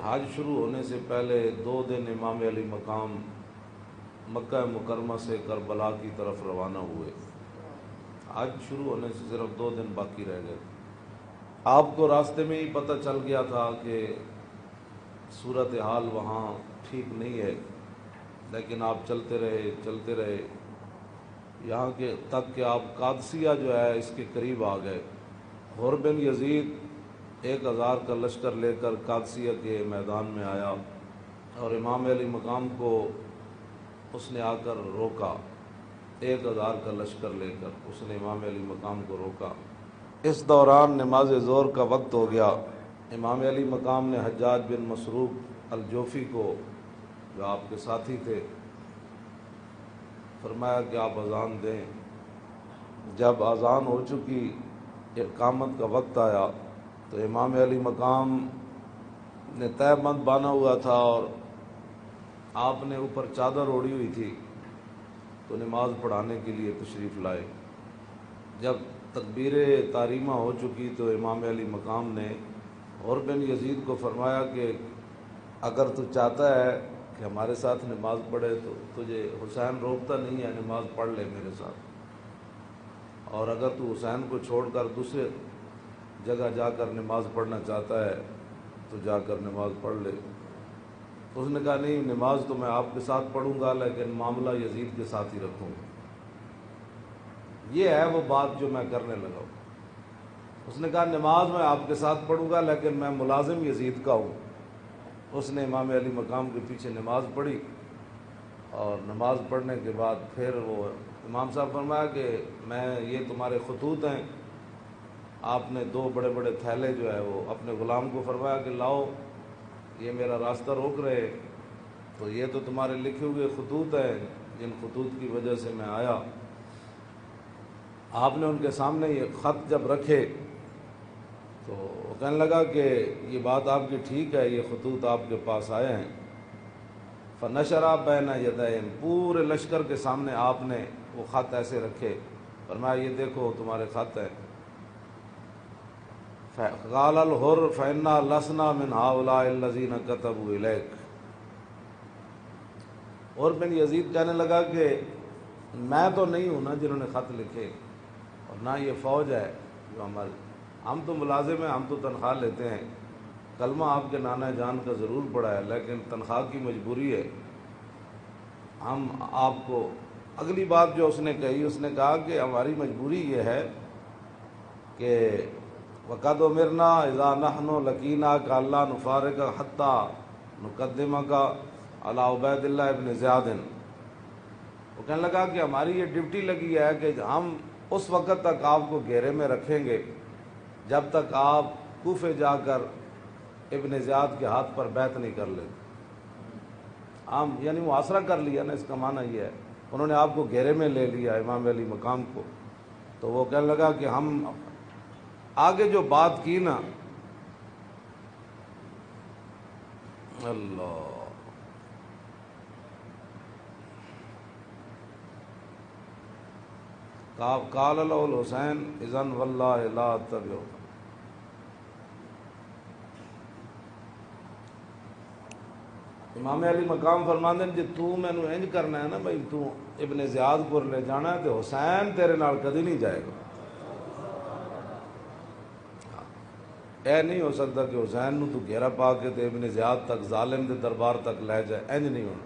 حج شروع ہونے سے پہلے 2 دن امام علی مقام مکہ مکرمہ سے کربلا کی طرف روانہ ہوئے۔ حج شروع ہونے سے صرف 2 دن باقی رہ گئے۔ آپ کو راستے میں ہی پتہ چل گیا تھا کہ صورتحال وہاں ٹھیک نہیں ہے، لیکن آپ چلتے رہے یہاں کے تک کہ آپ قادسیہ جو ہے اس کے قریب آ گئے۔ حر بن یزید 1000 کا لشکر لے کر قادسیہ کے میدان میں آیا اور امام علی مقام کو اس نے آ کر روکا۔ 1000 کا لشکر لے کر اس نے امام علی مقام کو روکا۔ اس دوران نماز ظہر کا وقت ہو گیا۔ امام علی مقام نے حجاج بن مسروق الجوفی کو، جو آپ کے ساتھی تھے، فرمایا کہ آپ اذان دیں۔ جب اذان ہو چکی، اقامت کا وقت آیا تو امام علی مقام نے تہہ بند باندھا ہوا تھا اور آپ نے اوپر چادر اوڑھی ہوئی تھی، تو نماز پڑھانے کے لیے تشریف لائے۔ جب تکبیر تحریمہ ہو چکی تو امام علی مقام نے حر بن یزید کو فرمایا کہ اگر تو چاہتا ہے کہ ہمارے ساتھ نماز پڑھے تو تجھے حسین روکتا نہیں ہے، نماز پڑھ لے میرے ساتھ، اور اگر تو حسین کو چھوڑ کر دوسرے جگہ جا کر نماز پڑھنا چاہتا ہے تو جا کر نماز پڑھ لے۔ اس نے کہا نہیں، نماز تو میں آپ کے ساتھ پڑھوں گا لیکن معاملہ یزید کے ساتھ ہی رکھوں گا۔ یہ ہے وہ بات جو میں کرنے لگا ہوں۔ اس نے کہا نماز میں آپ کے ساتھ پڑھوں گا لیکن میں ملازم یزید کا ہوں۔ اس نے امام علی مقام کے پیچھے نماز پڑھی، اور نماز پڑھنے کے بعد پھر وہ امام صاحب فرمایا کہ یہ تمہارے خطوط ہیں۔ آپ نے 2 بڑے بڑے تھیلے جو ہے وہ اپنے غلام کو فرمایا کہ لاؤ، یہ میرا راستہ روک رہے، تو یہ تو تمہارے لکھے ہوئے خطوط ہیں جن خطوط کی وجہ سے میں آیا۔ آپ نے ان کے سامنے یہ خط جب رکھے تو وہ کہنے لگا کہ یہ بات آپ کی ٹھیک ہے، یہ خطوط آپ کے پاس آئے ہیں۔ فنشرا بین یدین، پورے لشکر کے سامنے آپ نے وہ خط ایسے رکھے، فرمایا یہ دیکھو تمہارے خط ہیں۔ قال الحر فإنا لسنا من هؤلاء الذين كتبوا إليك۔ اور بن یزید کہنے لگا کہ میں تو نہیں ہوں نا جنہوں نے خط لکھے، اور نہ یہ فوج ہے جو ہم تو ملازم ہیں، ہم تو تنخواہ لیتے ہیں، کلمہ آپ کے نانا جان کا ضرور پڑا ہے لیکن تنخواہ کی مجبوری ہے۔ ہم آپ کو اگلی بات جو اس نے کہی، اس نے کہا کہ ہماری مجبوری یہ ہے کہ وقد امرنا اذا نحن لقیناک الا نفارق حتی نقدمک علی عبید اللہ ابن زیاد۔ وہ کہنے لگا کہ ہماری یہ ڈیوٹی لگی ہے کہ ہم اس وقت تک آپ کو گھیرے میں رکھیں گے جب تک آپ کوفے جا کر ابن زیاد کے ہاتھ پر بیعت نہیں کر لیتے۔ ہم یعنی محاصرہ کر لیا نا، اس کا معنی یہ ہے انہوں نے آپ کو گھیرے میں لے لیا امام علی مقام کو۔ تو وہ کہنے لگا کہ ہم آگے جو بات کی نا، اللہ قال له الحسین اذن واللہ لا اتبعہ۔ امام علی مقام فرماندے جی تو مینوں انج کرنا ہے نا بھائی، تو ابن زیاد کو لے جانا ہے تو حسین تیرے نال کدی نہیں جائے گا۔ اے نہیں ہو سکتا کہ حسین نو تو گھیرا پا کے تے ابن زیاد تک ظالم دے دربار تک لے جائے، انج نہیں ہونا۔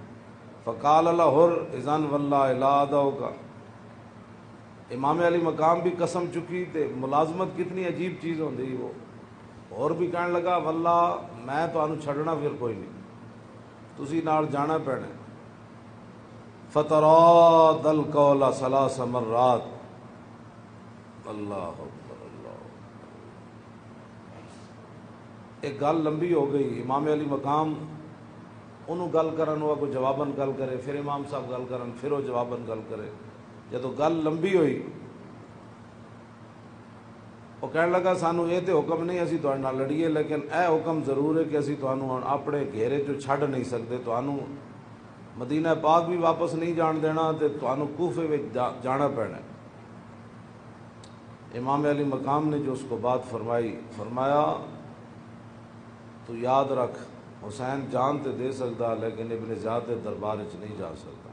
فقال الحر اذن واللہ لا ادعوک۔ امام علی مقام بھی قسم چکی تے ملازمت کتنی عجیب چیز ہوندی، وہ اور بھی کہنے لگا واللہ میں تانوں چھڈنا پھر کوئی نہیں، تسی نال جانا پینا۔ فتراد القول 3 مرات۔ اللہ اکبر اللہ۔ ایک گل لمبی ہو گئی، امام علی مقام انہوں گل کرن ہوا کوئی جواباً گل کرے، پھر امام صاحب گل کرن پھر وہ جواباً گل کرے۔ جدو گل لمبی ہوئی وہ کہنے لگا سانو یہ تو حکم نہیں اسی تہاڈے نال لڑیے، لیکن اے حکم ضرور ہے کہ اسی تانوں اپنے گھیرے چوں چھڈ نہیں سکتے، تانوں مدینہ پاک بھی واپس نہیں جان دینا تے تانوں کوفے وچ جانا پینا۔ امام علی مقام نے جو اس کو بات فرمائی، فرمایا تو یاد رکھ حسین جان تے دے سکتا لیکن ابن زیاد دے دربار وچ نہیں جا سکتا۔